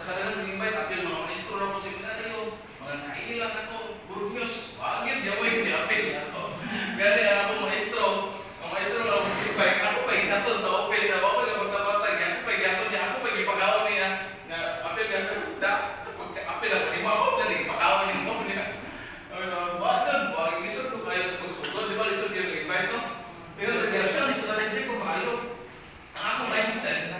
talagang invite apil mga maestro na po seminaryo, mga kailan ako, good news, wagit niya mo hindi apil ako. Gani ako maestro na po invite, ako pa hinaton sa office, ako pa magtapatag, ako pa ipakaon niya, na apil ka sa apil ako, di mo ako na ipakaon niya. Bakit lisod ko kayo pagsugod, di ba lisod kayo invite no? Pero rejection, lisod na reject ko kayo. Ang akong mindset,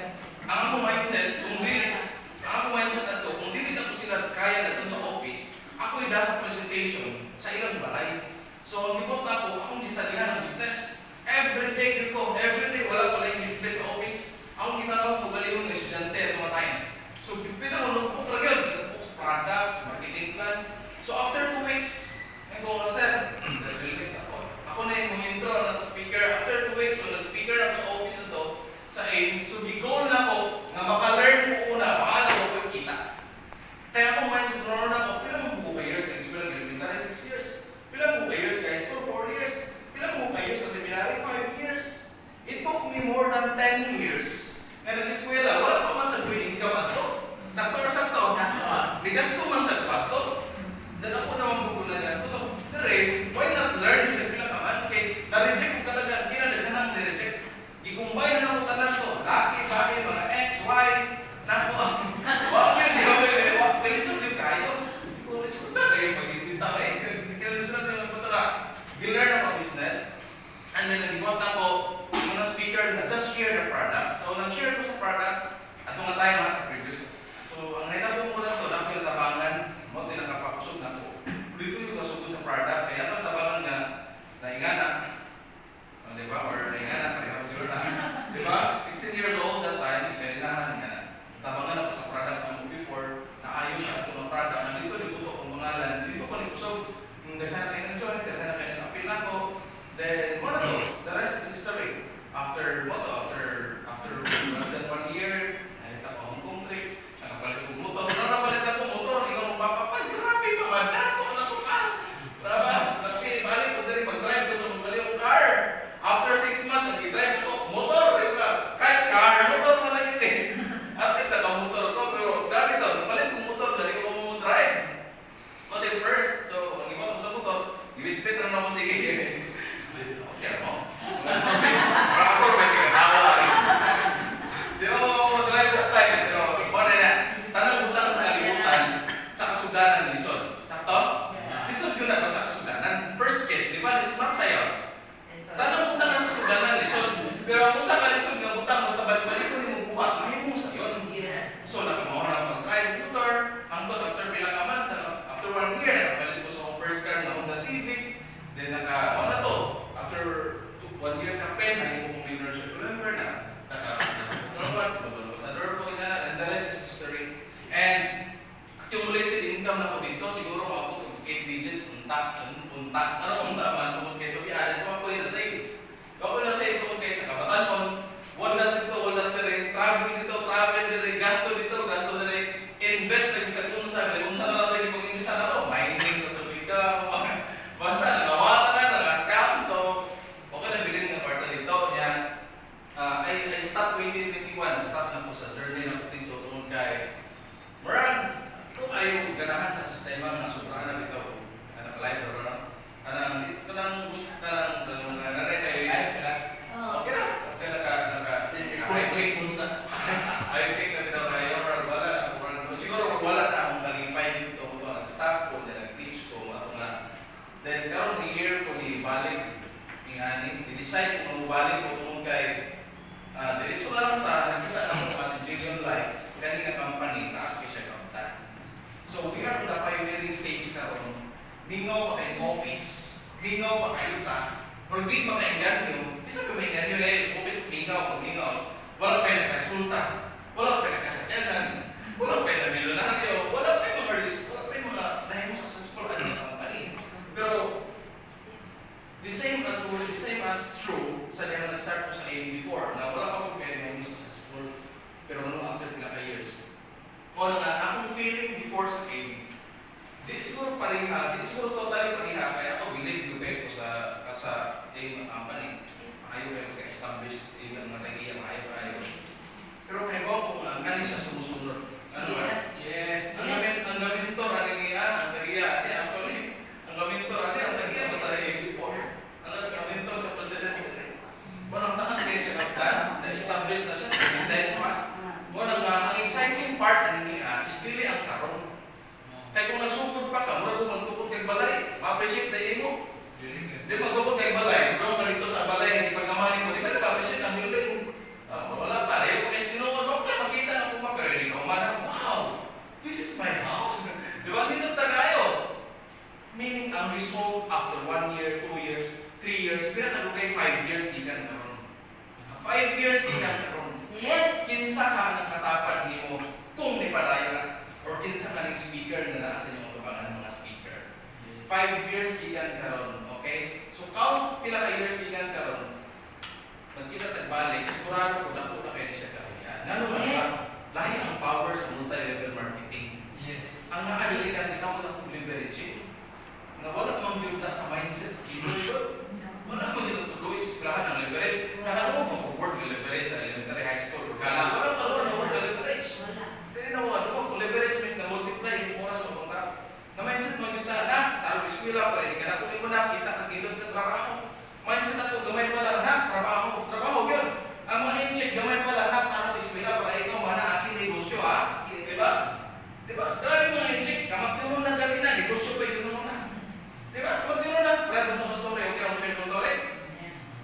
kung dili na ko sila kaya na dun sa office, ako ida sa presentation sa ilang balay. So, ang report na ko, akong distadihan ng business. Everyday, wala ko lang yung sa office. Akong ginagawa ko galihon ng estudyante at mga time. So, pinakulog ko talaga, books, products, marketing plan. So, after 2 weeks, ko nga sir, ako na yung intro na sa speaker. After 2 weeks, so nag-speaker ako sa office na to, sa AIM. So, gigol na ko na maka-learn ko una, paano ko yung kita. Kaya akong mindset na ako, pilang mo buka years sa experience elementary, 6 years. Pilang mo buka years sa high school, 4 years. Pilang mo buka years sa seminary, 5 years. It took me more than 10 years. Ngayon nag-eskwela, wala pa man sa doing income ato. Sakto or sakto? Nigasto man sa kwato. Dan ako naman bukong gasto. So, why not learn sa pilang kamans? Kaya na-reject ko talaga, kinadaghanang na-reject. Ikumbay na ako tanan to. Laki, bakit, mga X, Y, na po. Bakit, di ba? Kalisod din kayo. Kalisod na kayo pag-ibita eh. Kalisod na din ako talaga. Gilearn ako business. And then, nag-ibot ako, mga speaker na just share the products. So, nag-share ko sa products at mga time sa previous. So, ang naitapong ko na to, na pinatabangan, mo tinakapakusog na ko. Dito yung kasugod sa product, kaya ang tabangan nga, naingana, diba? Or naingana, kaya sure na. Diba? 16 years old that time, kaninahan nga, tabangan ako sa product na before, naayos siya ito ng product, nandito niputo kong pangalan, dito ko nikusog, daghan na kayo ng-join, daghan na kayo ng-appeal na ko, then, what to? The rest is history. After less than 1 year, nakita ko ang country, nakapalit ko motor, nakapalit ako motor, ikaw magpapapay, grabe pa man, dato na ko ka. Balik ko din, mag-drive ko sa magaling car. After 6 months, ang i-drive ko, motor, kahit car, motor na lang yun eh. At least naka-motor ko, pero grabe to, palit ko motor, dali ko mo drive. But at first, so, ang iba ko sa motor, ibit-bit rin ako sige. Okay, mo? Ako, may sige, tawa. Di ba mo drive that time, pero wala na, tanang utang sa kalibutan, tsaka sudanan ng lisod. Sakto? Lisod yun na ba sa sudanan? First case, di ba? Lisod ma'am sa'yo. Tanang utang sa sudanan, lisod. Pero ang usa ka lisod nga utang, basta balik-balik ko yung buhat, mahimong sa yun. So, nakamuha na mag-drive motor, hangtod after pinakaman, after 1 year, nakabalik ko sa first car na Honda Civic, then na to, after 1 year ka pen, nahimo kong leadership member na, ambassador ko na, and the rest is history. And accumulated income na ko dito, siguro ako 8 digits, untak. Ano untak man, tungkol kayo, to be honest, ako yung na-save. Ako yung na-save tungkol kayo sa Kabatanon, waldas dito, travel dito, gasto dito, invest na isa kung sabi, kung saan na lang yung pag-invest na ako, mining, sasabi ka, basta, nagawata na, nag-scam, so, okay na bilhin ng kwarta dito, yan. I stopped 2021, stop na po sa journey na po dito tungkol kay Marag, kung ayaw ganahan sa sistema na sobrang na dito, live or ano, kanang gusto ka lang, nanay kayo, okay na, I think na dito kayo, siguro wala na akong kalipay dito, nag-stop ko, nag-teach ko, then karon ni year ko ni balik, i-decide kung balik ko tungkol kay, diretso na lang ta, nakita na ko si Jillian Life, kani nga company, taas ko siya kapitan. So we are on the pioneering stage karon. Mingaw pa kayong office, mingaw pa kayo ta, or di pa kayong ganyo, isa pa may ganyo office mingaw. Wala pa yung nagkasulta, wala pa yung nagkasakyanan, wala pa yung nabilionaryo, wala pa yung mga dahil mo successful at company. Pero, the same as true, sa diyan nag-start ko sa AIM before, na wala pa po kayo na successful, pero after pila ka years. O nga, akong feeling before sa AIM, di siguro totally pariha, kaya ako believe ko kayo sa AIM company. Ayaw kayo mag-establish, yung mga tagiya, ayaw. Pero kayo kung kani siya sumusunod. Ano ba? Yes. Ang gamintor, ano niya? Ang tagiya. Actually, ang gamintor, ano ang tagiya? Basta before. Ang gamintor sa presidente. Walang takas kayo siya kaptan. Na-establish na siya. Nag-intend pa. Ang exciting part, ano niya? Still ang karon. Kaya kung nagsugod pa ka, mura kung magtukod kay balay, ma-appreciate na mo. Di magtukod kay balay, bro, ka dito sa balay, hindi pagkamanin mo, di ba na-appreciate ang building? Wala pa, di ba kasi sinuod, okay, makita ako pa, pero hindi ka umanap, wow, this is my house. Di ba, hindi na kayo. Meaning, ang result after 1 year, 2 years, 3 years, pinakadugay 5 years, di ka karon. 5 years, di ka karon. Yes. Kinsa ka ng katapan ni mo, kung di palaya, or kinsa ka ng speaker na nasa inyong tubangan ng mga speaker. 5 years ikan karon, okay? So count pila ka years ikan karon. Pagkita tagbalik, sigurado ko dako na kayo siya karon. Ngano man ba? Lahi ang power sa multi-level marketing. Yes. Ang naabilikan di ka mo na leveraging. Na wala mang gyud na sa mindset sa kino. Wala mo gyud tuloy sa eskwelahan ang leverage. Nakalo mo word leverage sa elementary high school or college. Wala ka wala word leverage. Dili na wala mo leverage means na multiply yung oras mo kontra. Na mindset mo kita na taro eskwela pa rin kada kunin mo na kita ka gilid ka trabaho. Mindset nato gamay pa lang na trabaho gyud. Ang mga in-check gamay pa lang na taro eskwela para ikaw mana aking negosyo ha. Di ba? Di ba? Grabe mga in-check kamat mo na gali na negosyo pa yun mo na. Di ba? Kamat mo na brad mo sa story okay ang share ko story.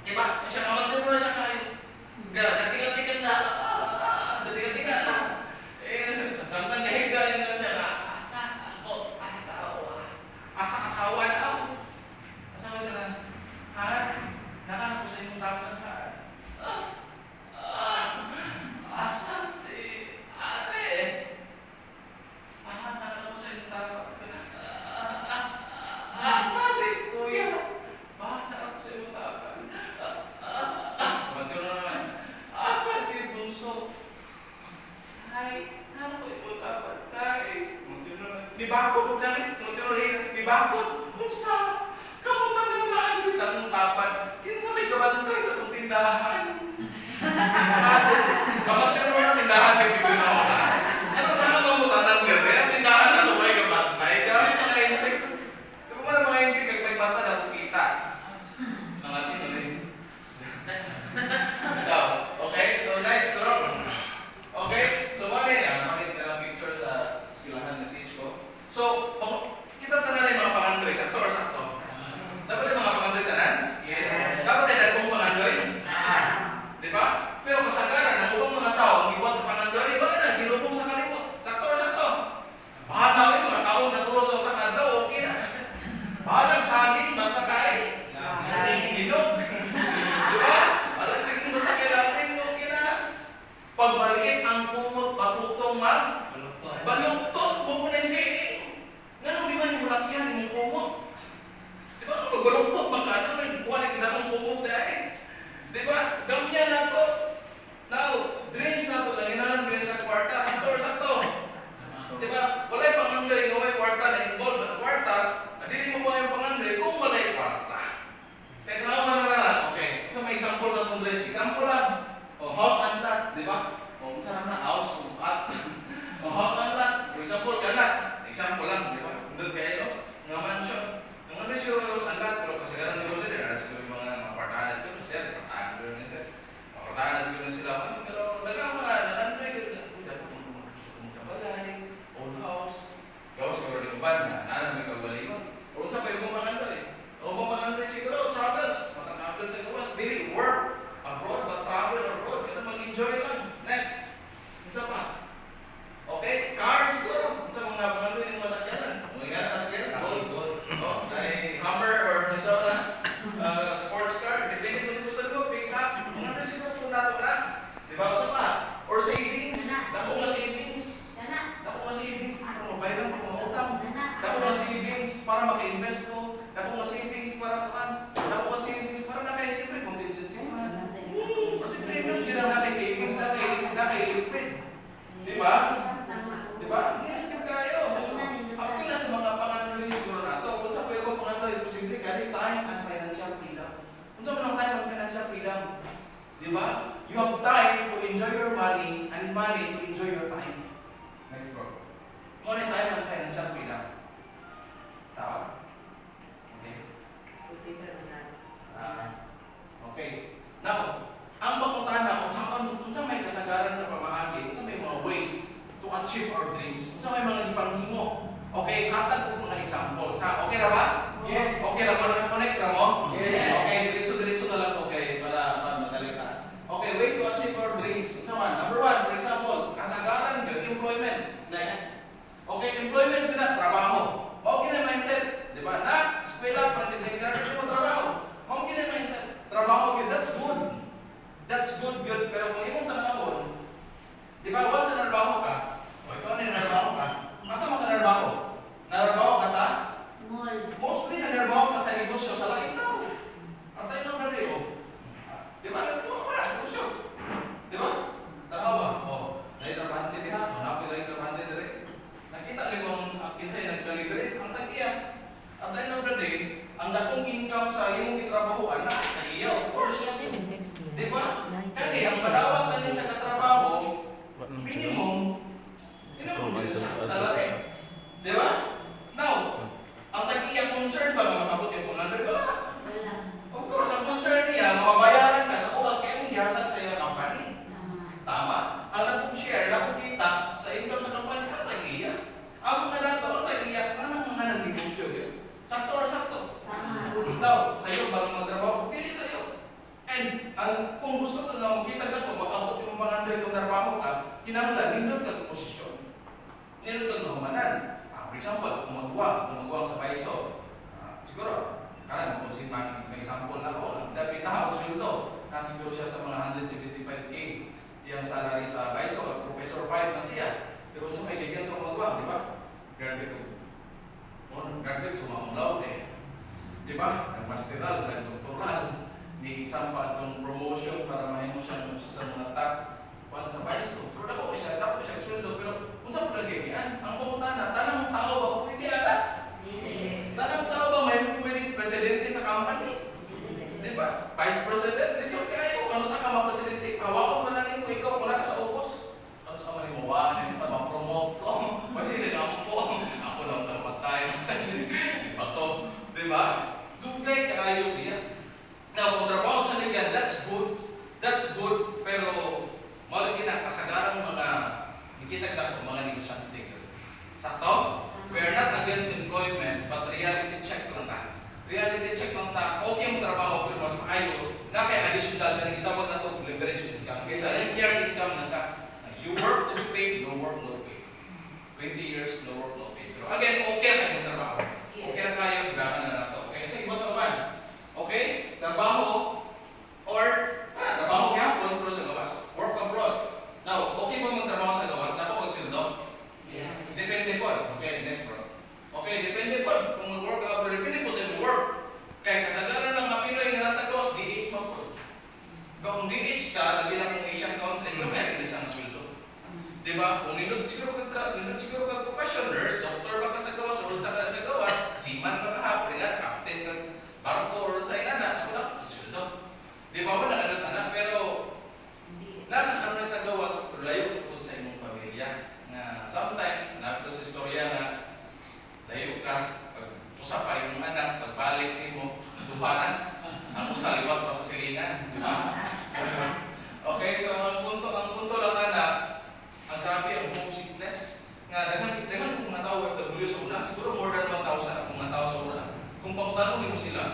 Di ba? Siya kamat mo na siya kayo. Dati-dati na. Dati-dati na. Samtang nahigda yun na siya na, asa asawa na ako. Asawa siya na, nakako sa inyong dapat ha. Asa si ate. Nakako sa inyong dapat. Asa si kuya. Nakako sa inyong dapat. Kumantyo na naman. Asa si bunso. Ay, ako imo dapat tay. Libakod ka rin. Libakod. Unsa? Kamu pa nang naan sa akong tapat. Kinsa may kabantay sa akong tindahan. Kabantay mo na tindahan kay bibig na ako. Ano na ang mamutanan nga rin? Tindahan na ito may kabantay. Kami mga insik. Diba mo na mga insik kag may bata na kita. Mga tinuloy. Okay? So next, bro. Okay? So what is picture the eskwelahan na teach ko. So, kita tanan ay mga pangandoy, sakto or sakto? Dapat ay mga pangandoy tanan? Yes. Dapat ay dagkong pangandoy? Di ba? Pero kasagaran, ang ubang mga tao, ang iwan sa pangandoy, baka na, ginubong sa kalimot. Sakto or sakto? Bahala ko yung mga taong natulos sa kandaw, okay na. Bahalang saging, basta kain. Ginog. Di ba? Bahalang saging, basta kain, okay na. Pagbaliit ang kumot, patutong baluktot mo na saying. Ganun di ba yung mulakyan, yung kumot? Di ba? Ang baluktot, magkano may buwan na kinakang kumot dahil. Di ba? Gamya na to. Now, drains na to. Nanginalang drains sa kwarta. Sakto or sakto? Di ba? Walay panganday na may kwarta na involved na kwarta. Dili mo ba yung panganday kung walay kwarta? Kaya tanaw na. Okay. So may example sa itong drain. Example lang. House and lot. Di ba? Saan na house at house and lot. For example, kalat. Example lang, di ba? Hindi kayo, nga mansion. Ang ano siguro house and lot, pero kasagaran siguro din, siguro yung mga apartahan na siguro, sir, apartahan na sir. Apartahan na siguro sila. Pero dagang mga, dapat kung gusto kong kabalay, old house, gawas siguro rin uban na, may kabaliwan. O sa pa yung pangandoy. O pangandoy siguro, travels. Mata-travel sa gawas. Dili, work abroad, but travel abroad. Kaya mag-enjoy lang. Next. Isa pa. Okay? Car siguro. Sa mga pangalan yung masakyanan. Mga nga na masakyanan. Gold. Ay Hummer or na sports car. Depende mo siguro sa loob. Pick up. Mga na siguro kung nato na. Diba? Isa pa. Or savings. Dako nga savings. Dako nga savings. Para mabayran ko mga utang. Dako nga savings para maka-invest ko. Dako nga savings para kuhan. Dako nga savings para naka-siyempre contingency man. Kasi premium yun ang naka-savings naka-liquid. Diba? Diba? Hindi yung kayo. Apila sa mga pangandoy siguro nato. Kung sa pwede pangandoy, posible ka rin time and financial freedom. Kung sa mga time and financial freedom, diba? You have time to enjoy your money and money to enjoy your time. Next bro. Money time and financial freedom. Tama? Okay. Okay. Now, ang pangutana unsa may kasagaran na pamaagi, unsa may mga ways to achieve our dreams, unsa may mga ipanghimo. Okay, hatag ko mga examples ha. Okay ra ba? Yes. Okay ra ba, naka-connect ra mo? Yes. Okay, diretso na lang, okay, para madali ka. Okay, ways to achieve our dreams. Unsa man? Number 1, for example, kasagaran gyud employment. Next. Okay, employment gyud na trabaho. Okay na mindset, di ba? Na eskwela para dinigrar mo trabaho. Okay na mindset. Trabaho gyud, that's good. That's good, pero kung imong tanawon, di ba, once na narbaho ka, o ikaw na narbaho ka, asa mo ka narbaho? Narbaho ka sa? Mall. Mostly na narbaho ka sa negosyo sa laing tao. Ang tayo ng radio, di ba, nagtuwa ka na, negosyo. Di ba? Tanawa, dahil trabahante diha, hanapin lang yung trabahante dire. Nakita rin kung kinsay nagkalibre, ang tag-iya. Ang tayo ng radio, ang dakong income sa iyong itrabahoan na sa iya, of course. Di ba? Kani, ang madawat ka niya sa katrabaho, minimum, salary. Di ba? Now, ang tag-iya concern ba makabot yung 100? Wala. Wala. Of course, ang concern niya, mababayaran ka sa oras kayo gihatag sa iyong company. Tama? Ang nakong share, nakong kita sa income sa company, ang tag-iya. Ang mga dato, ang tag-iya, anong mga nag-negosyo yun? Sakto or sakto? Sama. Daw, sa'yo, balang magtrabaho, pili sa'yo. And kung gusto ko na makita ka kung makabot yung panganday kung narbaho ka, kinahanglan, nindot ka posisyon. Nindot ka humanan. For example, kung magwang sa paiso, siguro, kanan, kung may example na ako, pinaka o sweldo, na siguro siya sa mga 175K, yung salary sa paiso, at Professor 5 na siya. Pero kung may kaibigan sa magwang, di ba? Graduate ko. Graduate, sumamulaw eh. Di ba? Nag-masteral, nag-doctoral. May isang pa itong promotion para mahimo siya sa mga top 1 sa paiso. Pero dako siya sweldo. Pero kung saan po nagigyan, ang pumutana, tanang tao ba pwede ata? Tanang tao ba may pwede presidente sa company? Di ba? Vice President, lisod kayo. Kung saan ka mga-presidente, hawakan mo na rin mo ikaw kung naka sa ubos. Kung saan ka manimawanan, ma-promote ko. Kasi nagamo po, ako lang namatay. Bato, di ba? Dugay kaayo siya. Now, kung trabaho sa ligan, that's good. That's good. Pero, malagi na kasagaran mga nakita ka kung mga negosyante. Sakto? We are not against employment, but reality check lang ta. Reality check lang ta. Okay mo trabaho, pero mas maayo. Na kay additional na nagitawag na ito, leverage income. Kaysa linear income lang ka. You work to be paid, no work, no pay. 20 years, no work, no pay. Pero again, okay na kayo trabaho. Okay na kayo, gagan na na ito. Okay, sige, what's up, man? Okay, trabaho or trabaho gyapon pero sa gawas. Work abroad. Now, okay ba magtrabaho sa gawas? Nako magsweldo? Yes. Depende po. Okay, next bro. Okay, depende po. Kung mag-work ka abroad, depende po sa yung work. Kaya kasagaran ng mga Pinoy na nasa gawas, DH mo po. Kung DH ka, nabilang ng Asian countries, na meron isang sweldo. Diba? Kung nindot siguro ka professional nurse, doctor ba ka sa gawas, o sa sa gawas, seaman ba ka hapon, captain ka, barko or sa ina, ako lang, sweldo. Di ba mo anak, pero nakakaroon na sa gawas, pero layo po sa imong pamilya. Na sometimes, nabito sa istorya na layo ka, pag usa pa yung anak, pagbalik ni mo, duhanan, ang usa liwat pa sa silingan. Di ba? Okay, so ang punto lang anak, ang grabe ang homesickness. Nga, daghan kung mga tao FW sa una, siguro more than 1,000 kung mga tao sa una. Kung pagtanong mo sila,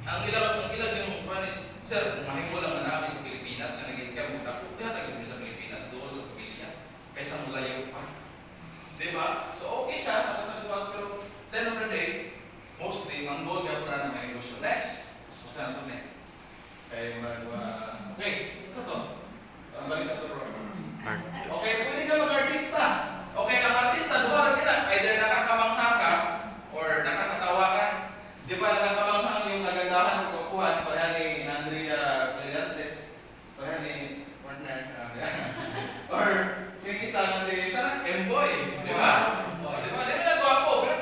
ang ilang yung panis, sir, kung mahimo lang na sa Pilipinas, na naging kamot ako, kaya naging sa Pilipinas, doon sa pamilya, kaysa malayo pa. Diba? So okay siya, nakasagawas, pero then of the day, mostly, ang goal niya para na may negosyo. Next, mas masan ito na eh. Kaya okay, sa to? Balik sa to, bro. Okay, pwede ka mag-artista. Okay, ang artista, duha lang kita. Either nakakamangha ka, or nakakatawa ka. Di ba nakakamangha yung kagandahan ng kukuhan, para ni Andrea Brillantes, para ni partner, or yung isa na si Emboy, di ba? O, di ba? Di ba nagwapo, pero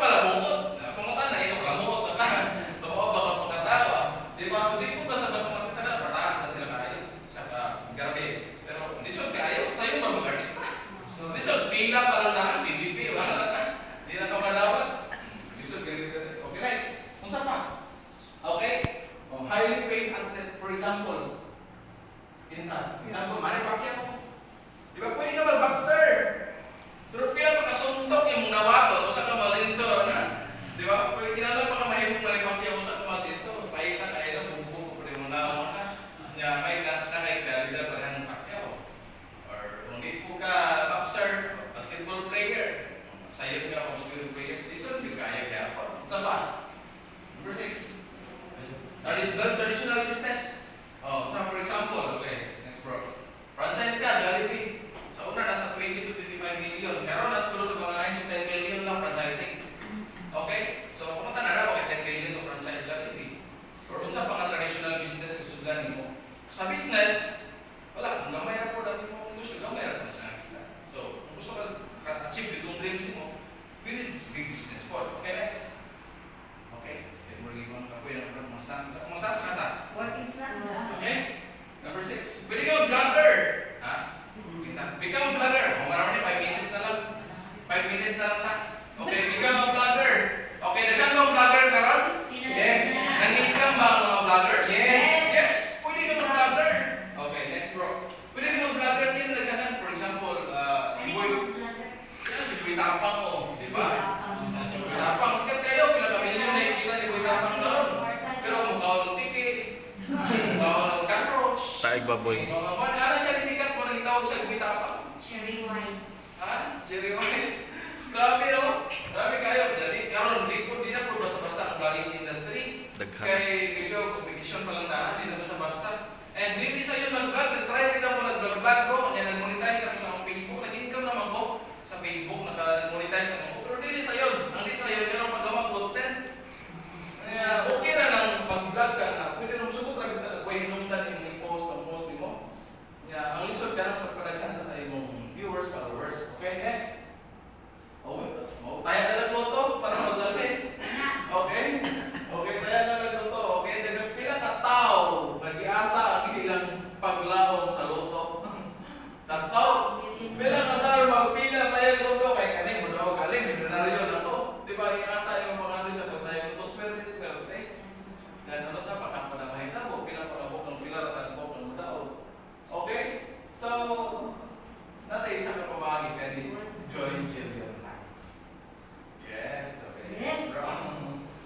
baboy. Ano siya nisikat mo nang itawag siya gumitapa? Cherry wine. Ha? Jerry White. Grabe no? Grabe kayo. Jadi karon di na po basta-basta ang vlogging industry. Daghan. Kay medyo competition pa lang daan, di na basta-basta. And hindi sa iyo nag-vlog, nag-try rin ako nag-vlog ko, nag-monetize ako sa Facebook, nag-income naman ko sa Facebook, nag-monetize naman ko. Pero hindi sa iyo, ang hindi sa iyo, yun ang paggawa content. Kaya okay na lang mag-vlog ka na, pwede nung subot lang talaga, kung hinungdan yung post mo. Kaya ang lisod ka ng pagpadaghan sa imong viewers, followers. Okay, next. Tayo na lang po to para madali. Okay? Okay, tayo na lang to. Okay, dagang pila ka tao nag-iasa ang ilang paglaom sa luto. Taktaw, pila ka tao magpila tayo luto kay kanin mo daw galing, milyonaryo na to. Di ba, iasa yung mga ano sa pagtayo luto, swerte. Dan ano sa pakako na mahina po, pinapakabok ang pilar at bok ang daw. Okay? So, natay isa ka pamagi pwede join children life. Yes, okay. Yes.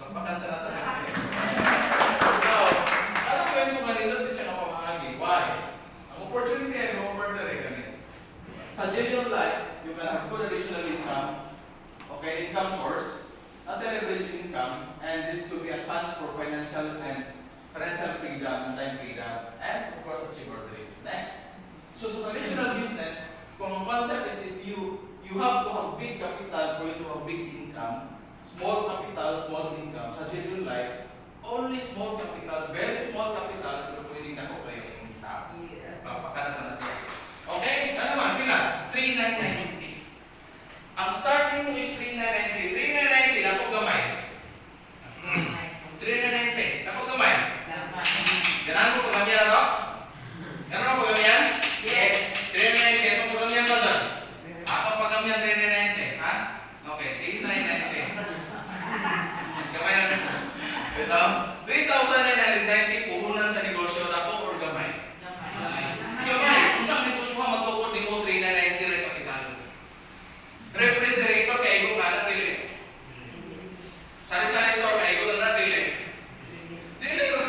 Lampakan sa natin. So, ano ko yung kanina di siya kapamagi? Why? Ang opportunity ay over the reckoning. Sa children life, you can have good additional income, okay, income source, not a leverage income, and this could be a chance for financial freedom, and time freedom, and of course achieve your dream. Next. So sa traditional business, kung ang concept is if you have to have big capital for you to have big income, small capital, small income. Sa genuine life, only small capital, very small capital, pero pwedeng na ko kayo yung tao. Yes. Papakanan na siya. Okay? Ano naman? Pila? 3,990. Ang starting mo is 3,990. 3,990, ako gamay. 3,990, ako gamay. Ganahan mo pagamyan na to? Ganahan mo pagamyan? Yes. 3,990, ako pagamyan ba doon? Ako pagamyan 3,990, ha? Okay, 3,990. Gamay na ito. Ito, 3,990 puhunan sa negosyo, dako or gamay? Gamay. Kung saan negosyo ka, magtukod din mo 3,990 rin kapital. Refrigerator, kaigo ka na dili. Sari-sari store, kaigo na dili. Dili ko.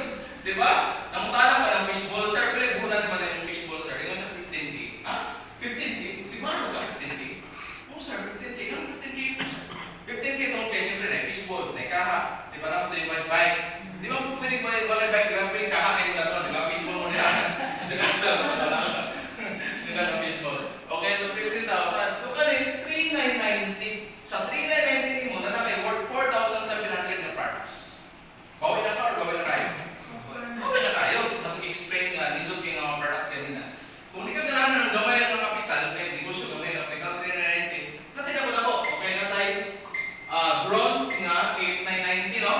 Di ba? Namutala pa ng fishball, sir. Pili, puhunan naman na yung fishball, sir. Yung sa 15K. Ha? 15K? Siguro ka 15K? Oo, sir. 15K. Ang 15K? 15K itong kay siyempre na fishball, na kaha. Di ba naman ito yung white bike? Di ba pwede ba yung white bike? Di ba pwede kaha kayo na ito? Di ba fishball mo niya? Kasi nasa Di ba sa fishball? Okay, so 15,000. So kani, 3,990. Sa 3,990 mo, na kayo worth 4,700 na products. Bawi na ka or bawi na kayo? Bawi na kayo. Mag-explain nga, nilog yung mga products kanina. Kung di ka ganahan ng gamay ng kapital, kaya negosyo gamay ng kapital 3,990, natin ako na po. Okay na tayo. Bronze nga, 8,990, no?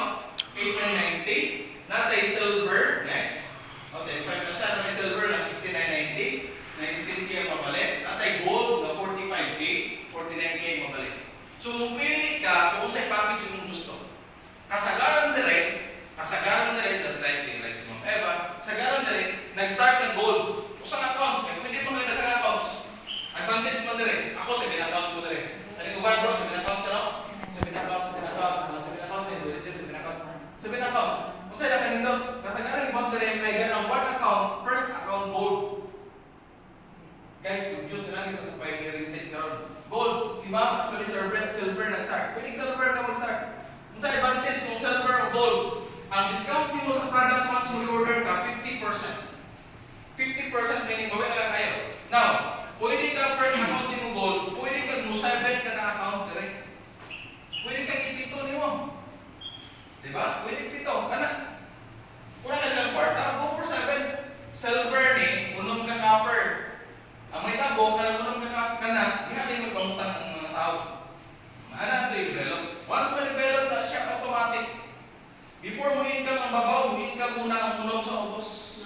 8,990. Natay silver, next. Okay, 5 na siya. Natay silver na 6,990. 19K ang mabalik. Natay gold na 45K. 49K ang mabalik. So, pili ka kung sa'y package yung gusto. Kasagaran direct, just like si Ma'am Eva, kasagaran direct, nag-start ng gold. Usang account, pwede mo kayo nag-accounts. Advantage mo direct. Ako, 7 accounts mo direct. Ano yung bro? 7 accounts ka, no? 7 accounts. Kung sa'yo na kanindot, kasagaran yung direct, may ganang 1 account, first account gold. Guys, confused na lang ito sa pioneering stage karon. Gold, si Ma'am actually silver nag-start. Pwedeng silver na mag-start. Kung sa advantage kung silver o gold, ang discount mo sa products once mo i-order ka, 50%. 50% meaning bawi na kayo. Now, pwede ka first account mo gold, pwede ka mo 7 ka na account direct. Pwede ka ipito ni mo. Diba? Pwede ipito. Kana? Kung ka lang kwarta, go for 7. Silver ni, unong ka copper. Ang may tabo, kanang unong ka na, ihalin mo pangutang ang mga tao. Maana ito i-develop. Once ma-develop na siya, automatic. Before mo income ang babaw, income muna ang unom sa ubos.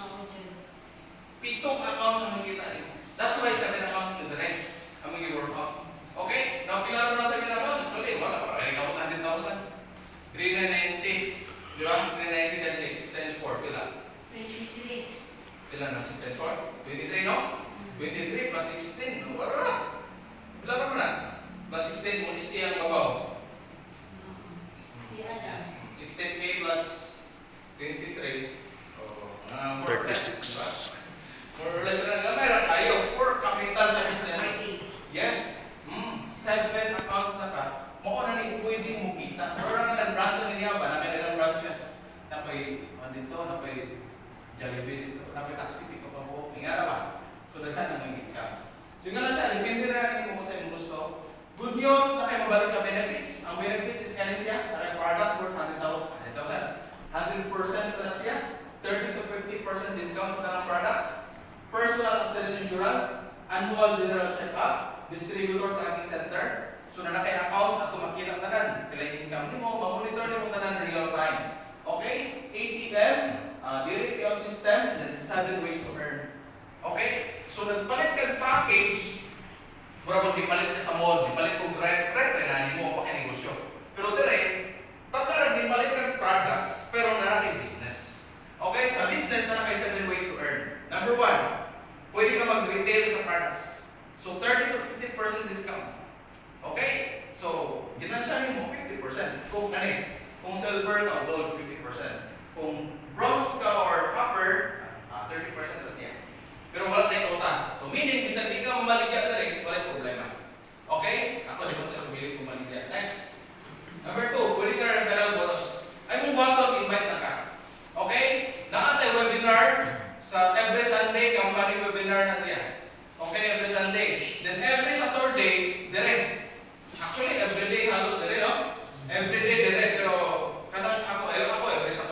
Pitong accounts ang makita niyo. That's why 7 accounts in the direct. Ang mga work out. Okay? Now, pila na 7 accounts. Actually, wala pa. Pwede ka 100,000. 3,990. Di ba? 3,990 times 6 times 4. Pila? 23. Pila na? 6 times 4? 23, no? 23 plus 16. Wala na. Pila na na? Plus 16 mo isi ang babaw. 16K plus 23. 36. napay dito, napay Jollibee dito, napay taxi pick up ako, ingara ba? So daghan ang mga income. So nga lang siya, depende na rin kung sa imong gusto. Good news, na kayo mabalik ka benefits. Ang benefits is kani siya, na products worth 100,000. 100% na siya, 30 to 50% discount sa tanang products, personal accident insurance, annual general check-up, distributor tracking center. So na kay account at tumakita tanan, pila income nimo, ma-monitor nimo tanan real time. Okay? ATM, direct payout system, and then 7 ways to earn. Okay? So nagpalit kag package, mura pag dipalit ka sa mall, dipalit kog ref, mo pa kay negosyo. Pero dire, tatara dipalit kag products, pero na kay business. Okay? Sa business na kay 7 ways to earn. Number 1, pwede ka mag-retail sa products. So 30 to 50% discount. Okay? So, ginansya mo 50%. Kung kung silver ka o gold, 50%. Kung bronze ka or copper, 30% na siya. Pero wala tayong utang. So, meaning, bisa di ka mamaligya na rin, wala problema. Okay? Ako di ba sila pumili pumaligya. Next. Number 2, pwede ka referral bonus. Ay mong welcome, invite na ka. Okay? Nakatay webinar sa every Sunday, company webinar na siya. Okay, every Sunday. Then